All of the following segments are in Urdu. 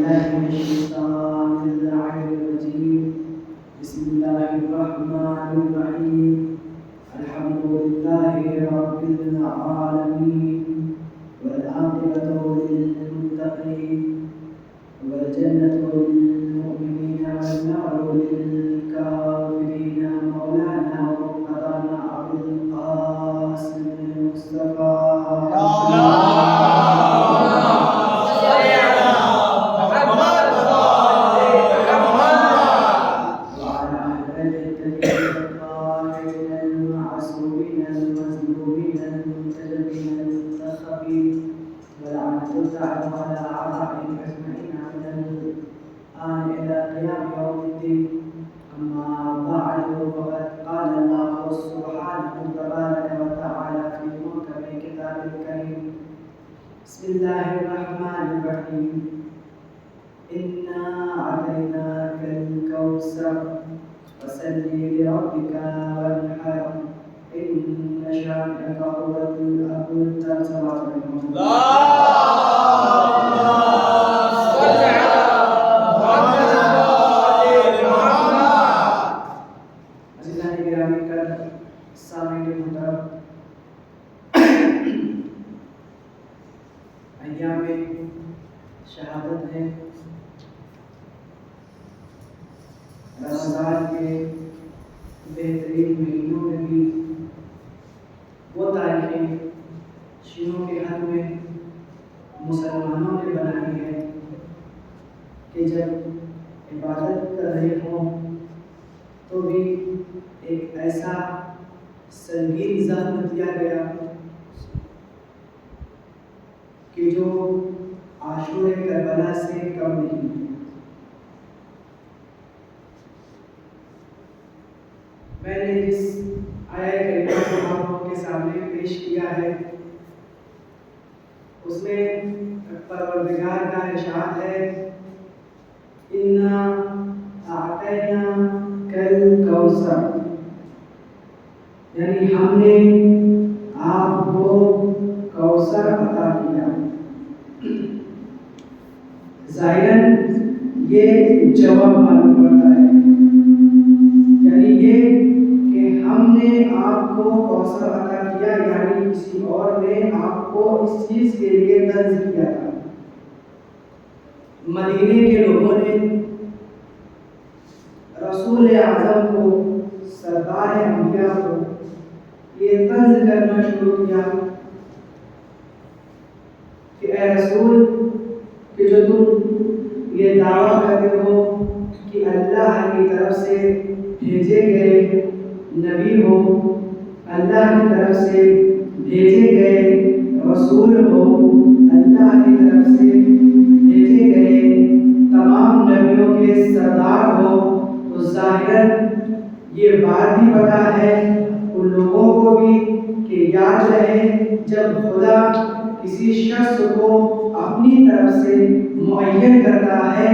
بالله من الشيطان اللعين الرجيم. بسم الله الرحمن الرحيم. الحمد لله رب العالمين والعاقبة للمتقين والجنة للمؤمنين والنار للكافرين. مولانا ومقتدانا أبو القاسم المصطفى بسم الله الرحمن الرحيم. إنا أعطيناك الكوثر فصل لربك وانحر إن شانئك هو الأبتر. ایام شہادت ہے. رمضان کے بہترین مہینوں میں بھی وہ تاریخیں شیعوں کے حق میں مسلمانوں نے بنائی ہے کہ جب عبادت کر رہے ہوں تو بھی ایک ایسا سنگین زخم دیا گیا کہ جو عاشور کربلا سے کم نہیں ہے. میں نے جس آیت کریمہ کو آپ لوگوں کے سامنے پیش کیا ہے اس میں پروردگار کا ارشاد ہے اِنَّا أَعْطَيْنَاكَ الْكَوْثَرَ، یعنی ہم نے آپ کو کوثر عطا کیا. ظاہراً یہ جواب معلوم پڑتا ہے، یعنی یہ کہ ہم نے آپ کو کوثر عطا کیا، یعنی کسی اور نے آپ کو اس چیز کے لیے طنز کیا تھا. مدینے کے لوگوں نے رسول اعظم کو، سردار انبیاء کو یہ طنز کرنا شروع کیا کہ اے رسول کہ جو تم یہ دعویٰ کرتے ہو کہ اللہ کی طرف سے بھیجے گئے نبی ہو، اللہ کی طرف سے بھیجے گئے رسول ہو، اللہ کی طرف سے بھیجے گئے تمام نبیوں کے سردار ہو، تو ظاہراً یہ بات بھی پتہ ہے ان لوگوں کو بھی کہ یاد رہے جب خدا کسی شخص کو اپنی طرف سے معین کرتا ہے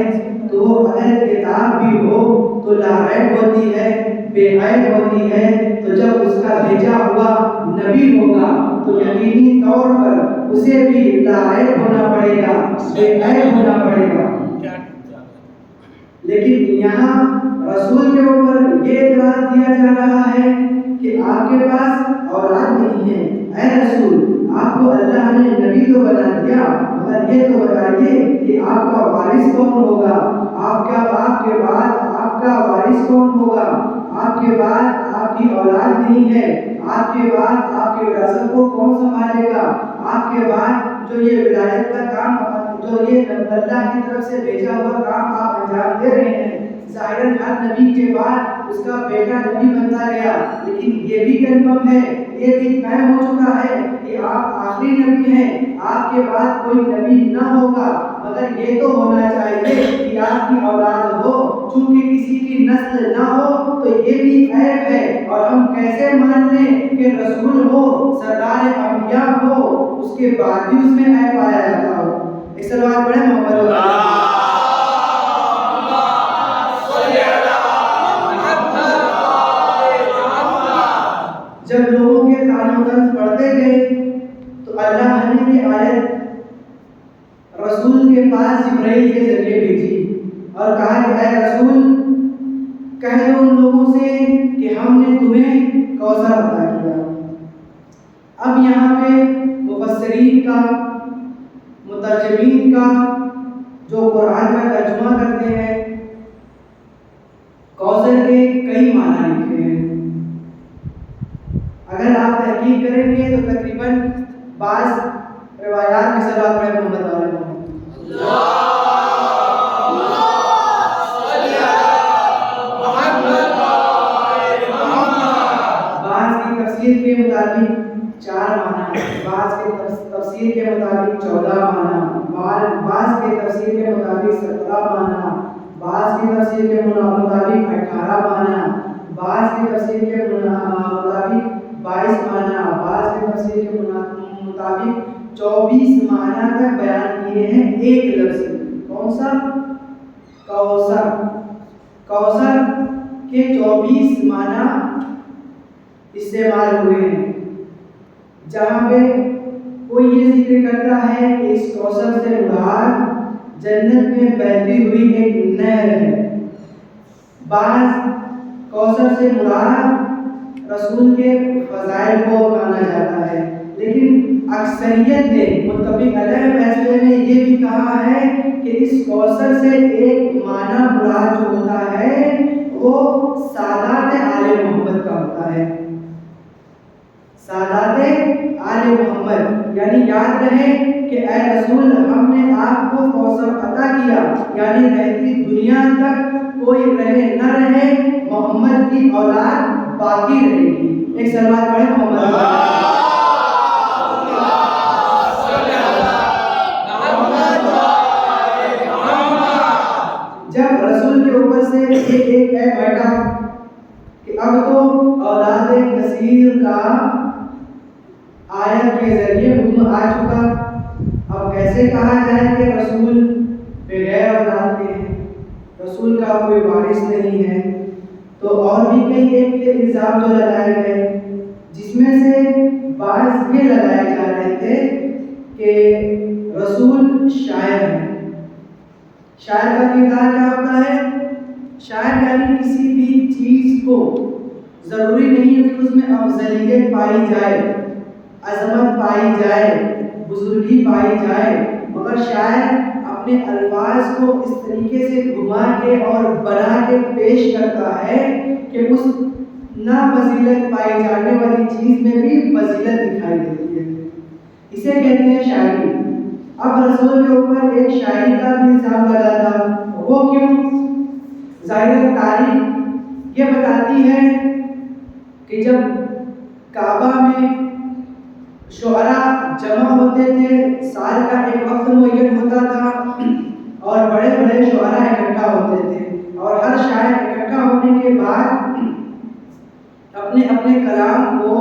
تو وہ اہل کتاب بھی ہو تو لاعیب ہوتی ہے، بے عیب ہوتی ہے. تو جب اس کا بھیجا ہوا نبی ہوگا تو یقینی طور پر اسے بھی لاعیب ہونا پڑے گا، بے عیب ہونا پڑے گا. لیکن یہاں رسول کے اوپر یہ اعتراض دیا جا رہا ہے کہ آپ کے پاس اولاد نہیں ہے. اے رسول، آپ کو اللہ نے نبی تو بنا دیا، مگر یہ تو بتائیے کہ آپ کا وارث کون ہوگا؟ آپ کے بعد آپ کا وارث کون ہوگا؟ آپ کے بعد آپ کی اولاد نہیں ہے، آپ کے بعد آپ کے وراثت کو کون سنبھالے گا؟ آپ کے بعد جو یہ ولایت کا کام، جو یہ اللہ کی طرف سے بھیجا ہوا کام آپ انجام دے رہے ہیں، ظاہراً ہر نبی کے بعد اس کا بیٹا نبی بنتا گیا. لیکن یہ بھی کنفرم ہے، یہ بھی طے ہو چکا ہے کہ آپ آخری نبی ہیں، آپ کے بعد کوئی نبی نہ ہوگا. مگر یہ تو ہونا چاہیے کہ آپ کی اولاد ہو. چونکہ کسی کی نسل نہ ہو تو یہ بھی عیب ہے. اور ہم کیسے مان لیں کہ رسول ہو، سردار انبیاء ہو، اس کے بعد بھی اس میں عیب پایا جاتا ہو؟ ایک سوال پڑھیں محمد جب لوگوں کے تعلیم طنز پڑھتے گئے تو اللہ نے یہ آیت رسول کے پاس جبرائیل کے ذریعے اے رسول کہہ دو ان لوگوں سے کہ ہم نے تمہیں کوثر عطا کیا۔ اب یہاں پہ مفسرین کا، مترجمین کا، جو قرآن کا ترجمہ کرتے ہیں، کوثر کے کئی معنی لکھے ہیں۔ اگر آپ تحقیق کریں گے تو تقریباً بعض روایات میں صلوات پڑھیں محمد علیہ تفسیر کے مطابق 4 معنی، بعض کے تفسیر کے مطابق 14 معنی، بعض کے تفسیر کے مطابق 17 معنی، بعض کی تفسیر کے مطابق 18 معنی، بعض کی تفسیر کے مطابق 22 معنی، بعض کی تفسیر کے مطابق 24 معنی تک بیان کیے ہیں ایک لفظ۔ کون سا؟ کوثر۔ کوثر کے 24 معنی استعمال ہوئے ہیں۔ جہاں پہ کوئی یہ ذکر کرتا ہے کہ اس کوثر سے مراد جنت میں بہتی ہوئی ایک نہر ہے، بعض کوثر سے مراد رسول کے فضائل کو مانا جاتا ہے، لیکن اکثریت نے متفق علیہ فیصلے میں یہ بھی کہا ہے کہ اس کوثر سے ایک معنی مراد جو ہوتا ہے وہ سادات آل محمد کا ہوتا ہے۔ سادات آل محمد، یعنی یاد رہے کہ اے رسول ہم نے آپ کو کوثر عطا کیا، یعنی رہتی دنیا تک کوئی رہے نہ رہے محمد کی اولاد باقی رہے گی۔ ایک صلوات پڑھیں محمد۔ جب رسول کے اوپر سے ایک بیٹا کہ اب تو اولاد کثیر کا آیت کے ذریعے حکم آ چکا، اب کیسے کہا جائے کہ رسول بغیر اولاد کے ہیں، رسول کا کوئی وارث نہیں ہے، تو اور بھی کئی ایک الزام جو لگائے گئے، جس میں سے بعض یہ لگائے جا رہے تھے کہ رسول شاعر ہے۔ شاعر کا کردار کیا ہوتا ہے؟ شاعر یعنی کسی بھی چیز کو ضروری نہیں ہے کہ اس میں افضلیت پائی جائے، عظمت پائی جائے، بزرگی پائی جائے، مگر شاعر اپنے الفاظ کو اس طریقے سے گھما کے اور بنا کے پیش کرتا ہے کہ اس نا فضیلت پائی جانے والی چیز میں بھی فضیلت دکھائی دیتی ہے، اسے کہتے ہیں شاعری۔ اب رسول کے اوپر ایک شاعری کا بھی الزام لگا تھا، وہ کیوں؟ ظاہر تاریخ یہ بتاتی ہے کہ جب کعبہ میں شعراء جمع ہوتے تھے، سال کا ایک وقت معین ہوتا تھا اور بڑے بڑے شعراء اکٹھا ہوتے تھے، اور ہر شاعر اکٹھا ہونے کے بعد اپنے اپنے کلام کو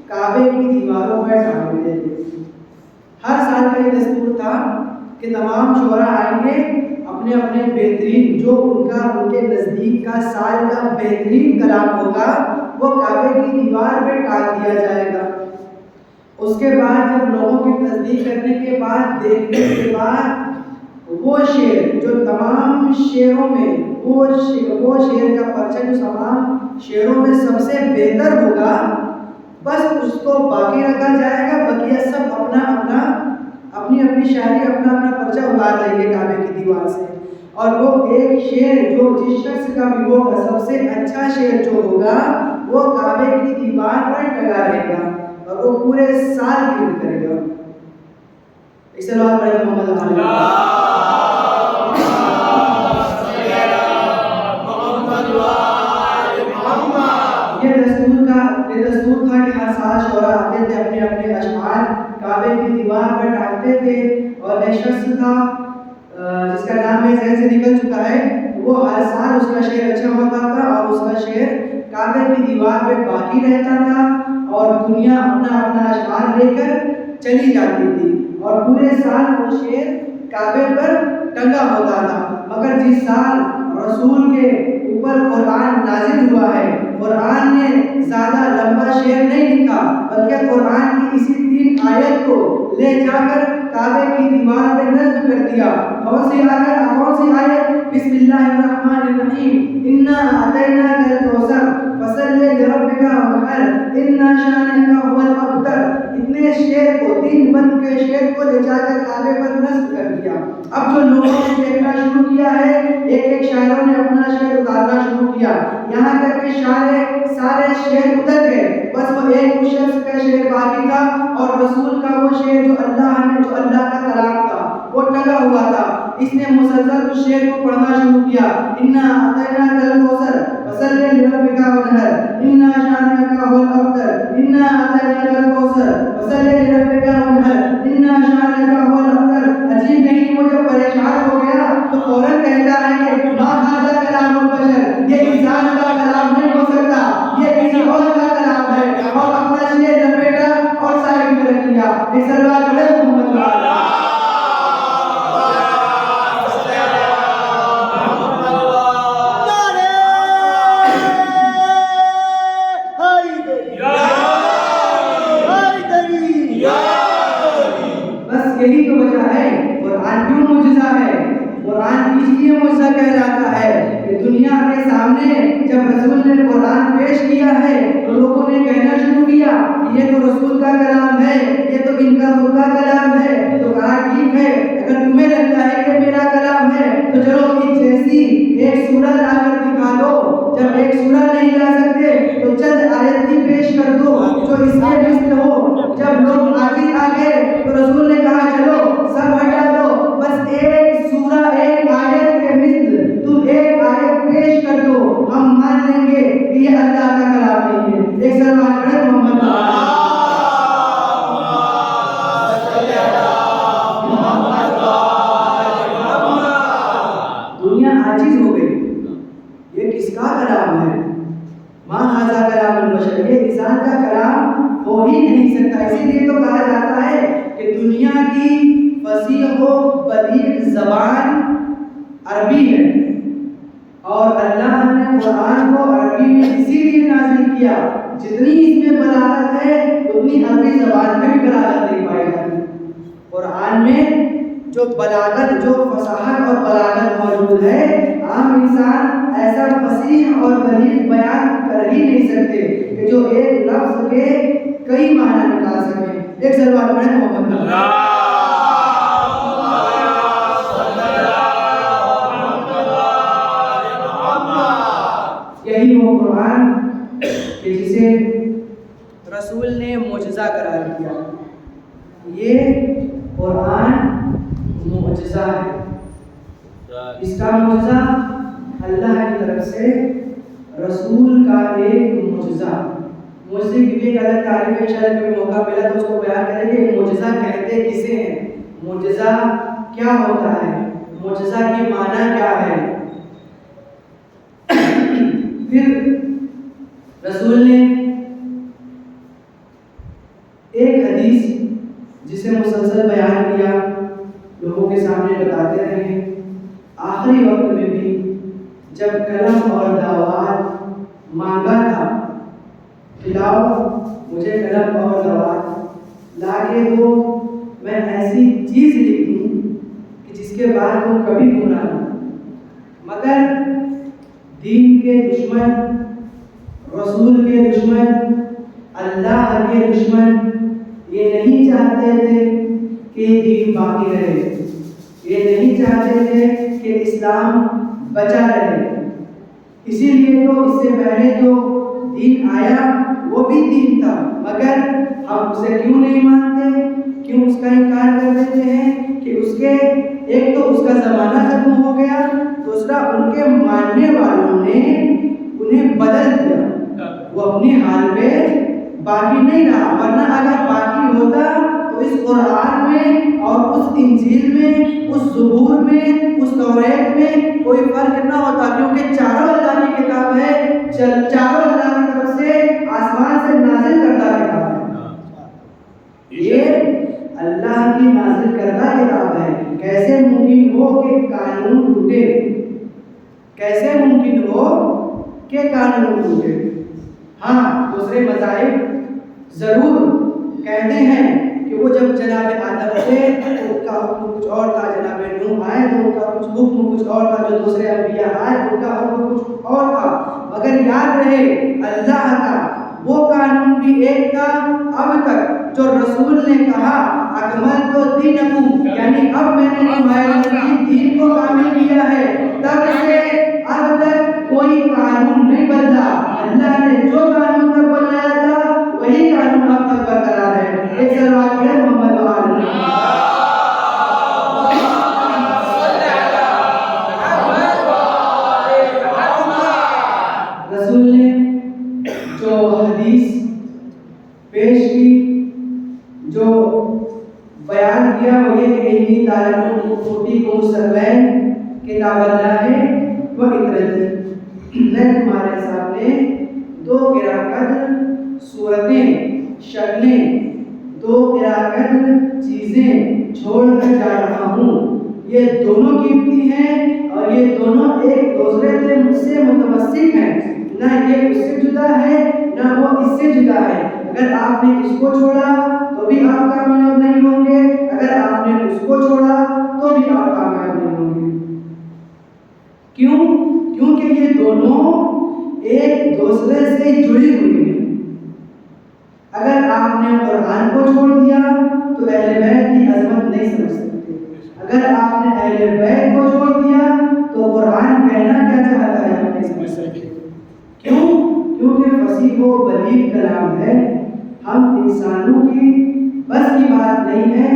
کعبے کی دیواروں پر ٹانگتے تھے۔ ہر سال کا یہ دستور تھا کہ تمام شعراء آئیں گے، اپنے اپنے بہترین جو ان کے نزدیک کا سال کا بہترین کلام ہوگا وہ کعبے کی دیوار پہ ٹانگ دیا جائے گا۔ اس کے بعد جب لوگوں کی تصدیق کرنے کے بعد، دیکھنے کے بعد، وہ شعر جو تمام شعروں میں وہ شعر کا پرچہ جو تمام شعروں میں سب سے بہتر ہوگا، بس اس کو باقی رکھا جائے گا، بقیہ سب اپنی شاعری اپنا پرچہ اتار لیں گے کعبے کی دیوار سے، اور وہ ایک شعر جو جس شخص کا بھی ہوگا سب سے اچھا شعر جو ہوگا وہ کعبے کی دیوار پر ٹنگا رہے گا اور وہ پورے سال کی کرے گا۔ اس صلوات پڑھیں محمد یہ دستور تھا کہ ہر سال شعراء آتے تھے، اپنے اپنے اشعار کعبے کی دیوار پر ٹانگتے تھے، اور ایک شخص تھا جس کا نام میرے ذہن سے نکل چکا ہے، وہ ہر سال اس کا شعر اچھا ہوتا تھا اور اس کا شعر کعبے کی دیوار پہ باقی رہتا تھا، اور دنیا اپنا اپنا اشعار لے کر چلی جاتی تھی اور پورے سال وہ شعر کعبے پر ٹنگا ہوتا تھا۔ مگر جس سال رسول کے اوپر قرآن نازل ہوا ہے، قرآن نے زیادہ لمبا شعر نہیں لکھا، بلکہ قرآن کی اسی 3 آیت کو لے جا کر کعبے کی دیوار پہ نصب کر دیا۔ کون سی آیت؟ بسم اللہ الرحمن الرحیم، انا اعطیناک الکوثر فصل لربک وانحر ان شانک هو الابتر۔ اتنے شعر کو، 3 بند کے شعر کو لے جا کر کعبے پر نصب کر دیا۔ اب جو لوگوں نے دیکھنا شروع کیا ہے، ایک شاعروں نے اپنا شعر اتارنا شروع کیا، یہاں تک کہ سارے شعر اتر گئے، بس وہ ایک شخص کا شعر باقی تھا، اور رسول کا وہ شعر جو اللہ کا کلام تھا وہ ٹنگا ہوا تھا۔ اس نے مسلسل اس شعر کو پڑھنا شروع کیا، انا اعطیناک الکوثر فصل لربک وانحر ان شانک هو الابتر انا اعطیناک الکوثر فصل لربک وانحر ان شانک هو الابتر۔ عجیب نہیں، وہ جب پریشان ہو گیا تو فوراً کہتا ہے کہ ما ھذا کلام البشر، یہ انسان کا کلام نہیں ہو سکتا، یہ کسی اور کا کلام ہے، اور اپنا شعر لپیٹا اور سائڈ میں رکھ دیا۔ ایک سلوات پڑھے محمد یہی تو وجہ ہے قرآن کیوں معجزہ ہے۔ قرآن اس لیے معجزہ کہلاتا ہے کہ دنیا کے سامنے جب رسول نے قرآن پیش کیا ہے تو لوگوں نے کہنا شروع کیا کہ یہ تو رسول کا کلام ہے، یہ تو ان کا خود کا کلام ہے۔ تو کہا ٹھیک ہے، اگر تمہیں لگتا ہے کہ میرا کلام ہے تو چلو ایک جیسی ایک سورہ لا کر دکھا دو۔ جب ایک سورہ نہیں لا سکتے تو چند آیت بھی پیش کر دو جو اس کے مثل ہو۔ جب لوگ عاجز آ گئے تو رسول نے کہا چلو سب ہٹا دو، بس ایک سورہ ایک آیت کے مثل تم ایک آیت پیش کر دو، ہم مان لیں گے کہ یہ اللہ کا کلام نہیں ہے۔ ایک سلوات پڑھے محمد دنیا عاجز ہو گئی، یہ کس کا کلام ہے؟ ما ھذا کلام البشر، یہ انسان کا کلام ہو ہی نہیں سکتا۔ اسی لیے تو کہا جاتا ہے کہ دنیا کی فصیح و بلیغ زبان عربی ہے، اور اللہ نے قرآن کو عربی میں اسی لیے نازل کیا، جتنی اس میں بلاغت ہے اتنی عربی زبان میں بھی بلاغت نہیں پائی جاتی۔ قرآن میں جو بلاغت، جو فصاحت اور بلاغت موجود ہے، عام انسان ایسا فصیح اور بلیغ بیان کر ہی نہیں سکتے کہ جو ایک لفظ کے کئی معنی نکال سکے۔ ایک سلوات پڑھیں محمد یہی وہ قرآن کہ جسے رسول نے معجزہ قرار دیا۔ یہ قرآن معجزہ ہے، اس کا معجزہ اللہ کی طرف سے رسول کا ایک معجزہ۔ معجزے کی بھی ایک الگ تعریف ہے، شاید کوئی موقع ملا تو اس کو بیان کریں کہ معجزہ کہتے کسے ہیں، معجزہ کیا ہوتا ہے، معجزہ کی معنی کیا ہے۔ پھر رسول نے ایک حدیث جسے مسلسل بیان کیا، لوگوں کے سامنے بتاتے رہے، آخری وقت میں بھی جب قلم اور دعوات مانگا تھا، کھلاؤ مجھے قلم اور دعوات، لا کے دو، میں ایسی چیز لکھ دوں کہ جس کے بعد تم کبھی گناہ نہ۔ مگر دین کے دشمن، رسول کے دشمن، اللہ کے دشمن یہ نہیں چاہتے تھے کہ دین باقی رہے، یہ نہیں چاہتے تھے کہ اسلام بچا رہے۔ اسی لیے تو اس سے پہلے جو دین آیا وہ بھی دین تھا، مگر ہم اسے کیوں نہیں مانتے، کیوں اس کا انکار کر دیتے ہیں کہ اس کے ایک تو اس کا زمانہ ختم ہو گیا، دوسرا ان کے ماننے والوں نے انہیں بدل دیا، وہ اپنی حال پہ باقی نہیں رہا۔ ورنہ اگر باقی ہوتا تو اس قرآن میں اور اس انجیل میں، اس زبور میں، اس توریت میں کوئی فرق نہ ہوتا، کیونکہ چاروں اللہ کی کتاب ہے، چاروں اللہ کی طرف سے آسمان سے نازل کردہ کتاب ہے، یہ اللہ کی نازل کردہ کتاب ہے۔ کیسے ممکن ہو کہ قانون ٹوٹے، کیسے ممکن ہو کہ قانون ٹوٹے۔ ہاں دوسرے مذاہب ضرور کہتے ہیں کہ کہ وہ جب جناب آدم تھے تو ان کا حکم کچھ اور تھا، جناب نوح آئے تو ان کا کچھ حکم کچھ اور تھا، جو دوسرے انبیاء آئے تو ان کا حکم کچھ اور تھا، مگر یاد رہے اللہ کا وہ قانون بھی ایک تھا اب تک جو رسول نے کہا اکملت دینکم، یعنی اب میں نے تمہارے دین کو کامل کیا ہے، تب سے اب تک کوئی قانون نہیں بدلا، اللہ نے جو قانون تک بنایا تھا وہی قانون اب تک برقرار ہے۔ ایک صلوات پڑھیں محمد و آل محمد۔ رسول نے جو حدیث پیش کی، جو بیان کیا وہ یہ کہ انی تعلم فوٹی کو سروین کتاب اللہ ہے وہ اطرتی، میں تمہارے سامنے دو قراءت صورتیں شکلیں دو قراءت چیزیں چھوڑ کر جا رہا ہوں، یہ دونوں قیمتی ہیں اور یہ دونوں ایک دوسرے سے متمسک ہیں، نہ یہ اس سے جدا ہے نہ وہ اس سے جدا ہے، اگر آپ نے اس کو چھوڑا تو بھی آپ کامیاب نہیں ہوں گے، اگر آپ نے اس کو چھوڑا تو بھی آپ کامیاب نہیں ہوں گے۔ کیوں؟ کیونکہ یہ دونوں ایک دوسرے سے جڑی ہوئی ہیں۔ اگر آپ نے قرآن کو چھوڑ دیا تو اہل بیت کی عظمت نہیں سمجھ سکتے، اگر آپ نے اہل بیت کو چھوڑ دیا تو قرآن کہنا کیا چاہتا ہے ہم نہیں سمجھ سکتے۔ کیوں؟ کیونکہ فصیح و بلیغ کلام ہے، ہم انسانوں کی بس کی بات نہیں ہے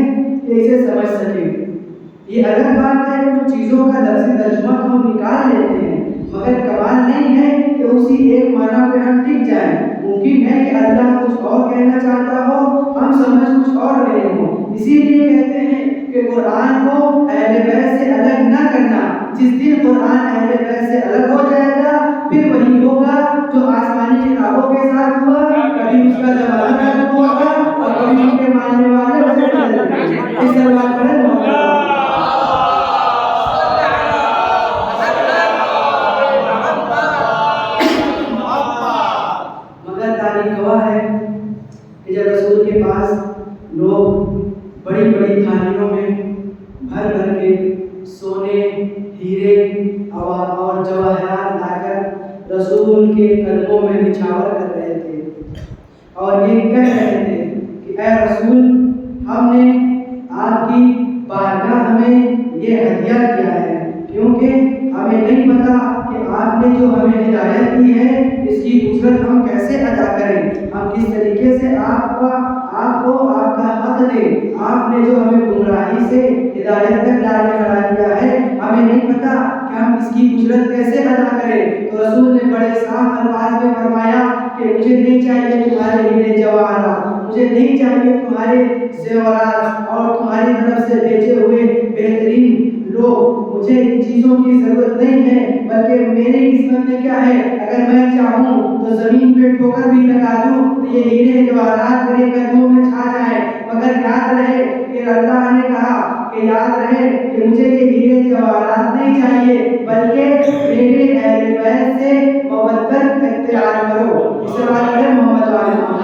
کہ اسے سمجھ سکیں۔ یہ الگ بات ہے کہ کچھ چیزوں کا لفظی ترجمہ ہم نکال لیتے ہیں، مگر کمال نہیں ہے کہ اسی ایک معنی پہ ہم ٹک جائیں۔ ممکن ہے کہ اللہ کچھ اور کہنا چاہتا ہو، ہم سمجھ کچھ اور رہے ہوں، اسی لیے کہتے ہیں کہ قرآن کو اہل بیت سے الگ نہ کرنا۔ جس دن قرآن اہل بیت سے الگ ہو جائے گا پھر وہی ہوگا جو آسمانی کتابوں کے ساتھ ہوا، کبھی اس کا زمانہ ختم ہوگا اور کبھی ان کے ماننے والے اسے بدل دیں گے۔ اس سوال پر مگر تاریخ گواہ ہے کہ جب رسول کے پاس لوگ بڑی بڑی تھالیوں میں بھر بھر کے سونے، ہیرے اور جواہرات لا کر رسول کے قدموں میں نچھاور کر رہے تھے اور یہ کہہ رہے تھے کہ اے رسول، ہم نے آپ کی بارگاہ میں یہ ہدیہ کیا ہے، کیونکہ ہمیں نہیں پتا کہ آپ نے جو ہمیں ہدایت کی ہے اس کی اجرت ہم کیسے ادا کریں، ہم کس طریقے سے آپ کو آپ کا حق دیں۔ آپ نے جو ہمیں گمراہی سے ہدایت تک لا کے کھڑا کیا ہے، ہمیں نہیں پتا کہ ہم اس کی اجرت کیسے ادا کریں۔ تو رسول نے بڑے صاف الفاظ میں فرمایا کہ مجھے نہیں چاہیے تمہارے ہیرے جواہرات، مجھے نہیں چاہیے تمہارے زیورات اور تمہاری طرف سے بھیجے ہوئے بہترین لوگ، مجھے ان چیزوں کی ضرورت نہیں ہے، بلکہ میری قسمت میں کیا ہے، اگر میں چاہوں تو زمین پہ ٹھوکر بھی لگا دوں تو یہ ہیرے جواہرات میرے قدموں میں چھا جائیں، مگر یاد رہے کہ اللہ نے کہا کہ یاد رہے کہ مجھے یہ ہیرے جواہرات نہیں چاہیے، بلکہ میرے اہل بیت سے محبت اختیار کرو۔ اس سے بات ہے محمد علیہ وسلم۔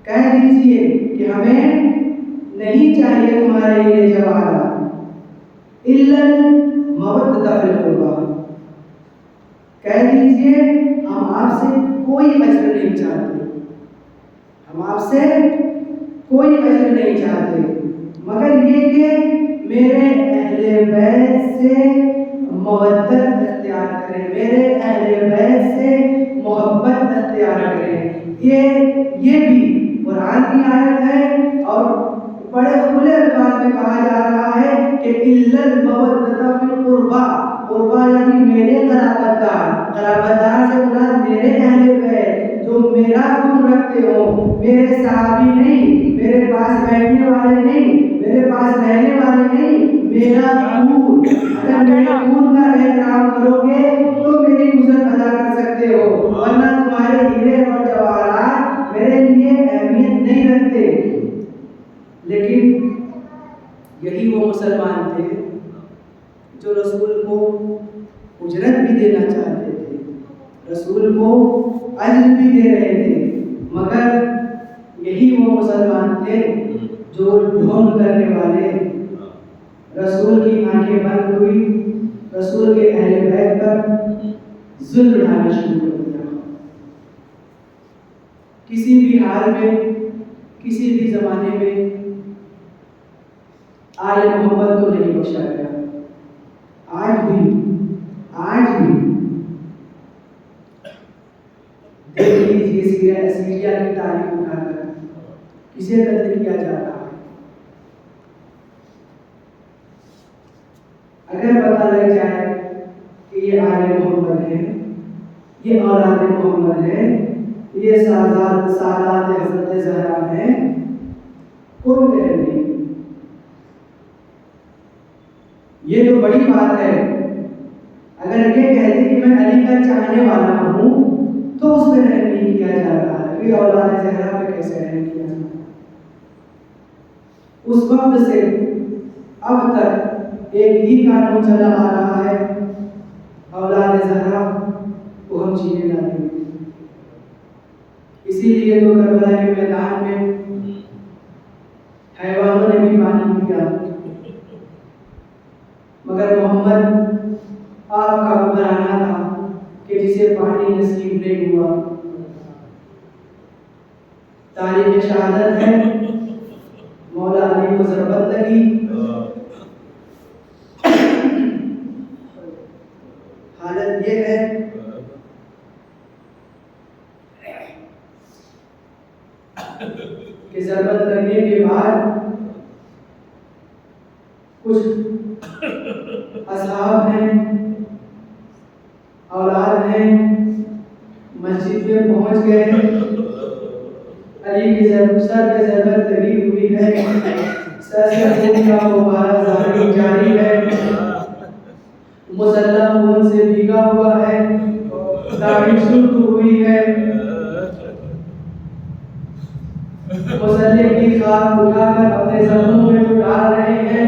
کہہ دیجئے کہ ہمیں نہیں چاہیے تمہارے لیے جواہرات الا المودۃ فی القربى، کہہ دیجئے ہم آپ سے کوئی اجر نہیں چاہتے، ہم آپ سے کوئی اجر نہیں چاہتے، مگر یہ کہ میرے اہل بیت سے مودت اختیار کریں، میرے اہل بیت سے محبت اختیار کریں۔ یہ بھی قرآن کی آیت ہے اور بڑے کھلے الفاظ میں کہا جا رہا ہے کہ الا المودۃ فی القربى، قربا یعنی میرے قرابت دار سے مراد میرے اہل بیت جو میرا خون رکھتے ہو، میرے صحابی نہیں، میرے پاس بیٹھنے والے نہیں، میرے پاس رہنے والے نہیں، میرا خون۔ اگر میرے خون کا احترام کرو گے تو میری عزت ادا کر سکتے ہو، ورنہ تمہارے ہیرے اور جواہرات میرے لیے اہمیت نہیں رکھتے۔ لیکن یہی وہ مسلمان تھے جو رسول کو اجرت بھی دینا چاہتے تھے، رسول کو اجر بھی دے رہے تھے، مگر یہی وہ مسلمان تھے جو ڈھونگ کرنے والے، رسول کی آنکھیں بند ہوئی، رسول کے اہل بیت پر ظلم ڈھانا شروع کر دیا۔ کسی بھی حال میں، کسی بھی زمانے میں آل محمد کو نہیں بخشا گیا۔ آج بھی دیکھ لیجیے سیریا کی تاریخ اٹھا کر کسے قتل کیا جا رہا ہے۔ اگر پتہ لگ جائے کہ یہ آل محمد ہے، یہ اولاد محمد ہے، یہ سادات حضرت زہرا ہے، کوئی خیر نہیں۔ یہ تو بڑی بات ہے۔ اگر یہ کہہ دے کہ میں علی کا چاہنے والا ہوں تو اس پہ رحم نہیں کیا جا رہا ہے، پھر اولاد زہرا پہ کیسے رحم کیا جا رہا ہے؟ اس وقت سے اب تک ایک ہی قانون چلا آ رہا ہے، اولاد زہرا کو ہم جینے نہ دیں۔ اسی لیے تو کربلا کے میدان میں حیوانوں نے بھی پانی پیا، مگر محمد آپ کا گھرانا تھا کہ جسے پانی نصیب نہیں ہوا۔ تاریخ شہادت ہے، مولا علی کو ضربت لگی، حالت یہ ہے کہ ضربت لگنے کے بعد کچھ اصحاب ہیں، اولاد ہیں، مسجد میں پہنچ گئے، علی کی سر پہ ضربت لگی ہوئی ہے، سر سے خون کا فوارہ جاری ہے، مسلح خون سے بھیگا ہوا ہے، داڑھی سرخ ہوئی ہے، مسلح کی خاک اٹھا کر اپنے زخموں میں ڈال رہے ہیں۔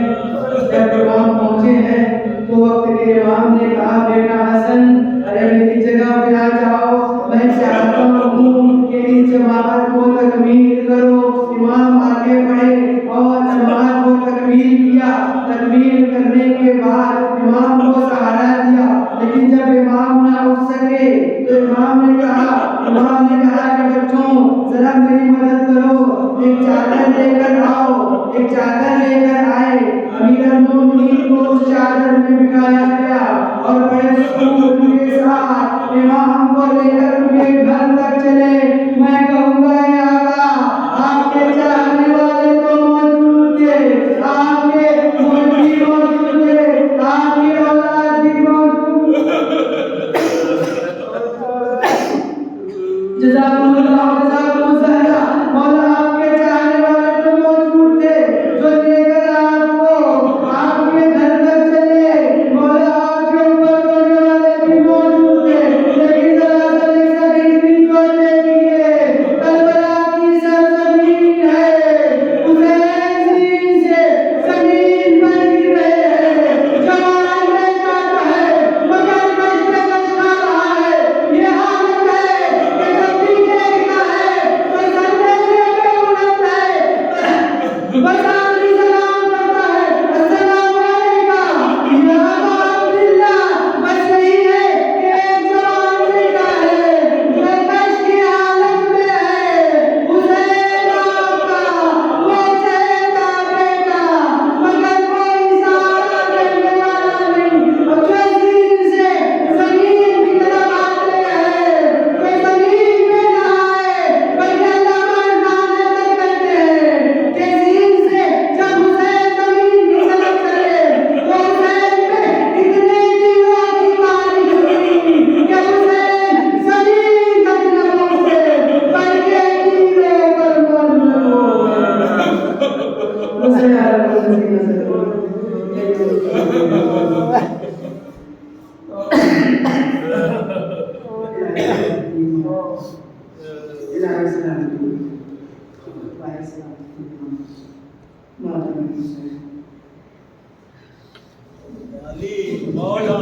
جب امام پہنچے ہیں تو وقت کے امام نے کہا بیٹا حسن، ارے میری جگہ پہ آ جاؤ، میں چاہتا ہوں کہ اس جماعت کو تکمیل کرو۔ امام آگے بڑھے اور جماعت کو تکمیل کیا، تکمیل کرنے کے بعد امام کو سہارا دیا، لیکن جب امام نہ اٹھ سکے تو امام نے کہا کہ بچوں ذرا میری مدد کرو، ایک چادر لے کر آؤ۔ ایک چادر لے کر آئے، امیر المومنین کو اس چادر میں بٹھایا گیا اور بڑے سکون کے ساتھ امام کو لے کر ان کے گھر تک چلے۔ میں کہوں گا اے آقا، آپ کے چاہنے والے تو موجود تھے، آپ کے مربی موجود تھے، آپ کے اولاد بھی موجود تھے۔ جزاکم اللہ جزاکم زہرا، مولا آپ کے چاہنے والے تو موجود تھے جو لے کر آپ کو آپ کے گھر تک چلے، مولا آپ کے اوپر رونے والے بھی موجود تھے، لیکن ذرا سا دیکھنے کو دیکھیے، کربلا کی سرزمین ہے، حسین زمین سے زمین پر گر رہے ہیں، جوان بیٹا ہے مگر کش میں کش کھا رہا ہے۔ یہ حالت ہے کہ جب بھی دیکھتا ہے تو سر میں سے اڑتا ہے، بس آخری سلام کرتا ہے، السلام علیکم یا ابا عبداللہ۔ بس یہی ہے کہ ایک جوان بیٹا ہے جو کش کی حالت میں ہے، حسین آپ کا وہ چہتا بیٹا، مگر کوئی سہارا کرنے والا نہیں۔ اب جو زمین سے زمین کی طرف آتے ہیں، کوئی زمین میں نہ آئے بلکہ اللہ مردانہ تک کرتے ہیں کہ زمین سے جب حسین زمین کی طرف چلے تو حسین پہ اتنے تیروں کی بارش ہوئی کہ حسین زمین تک نہ پہنچے بلکہ تیروں پر منحل ہو گئے۔ حسین علی مولا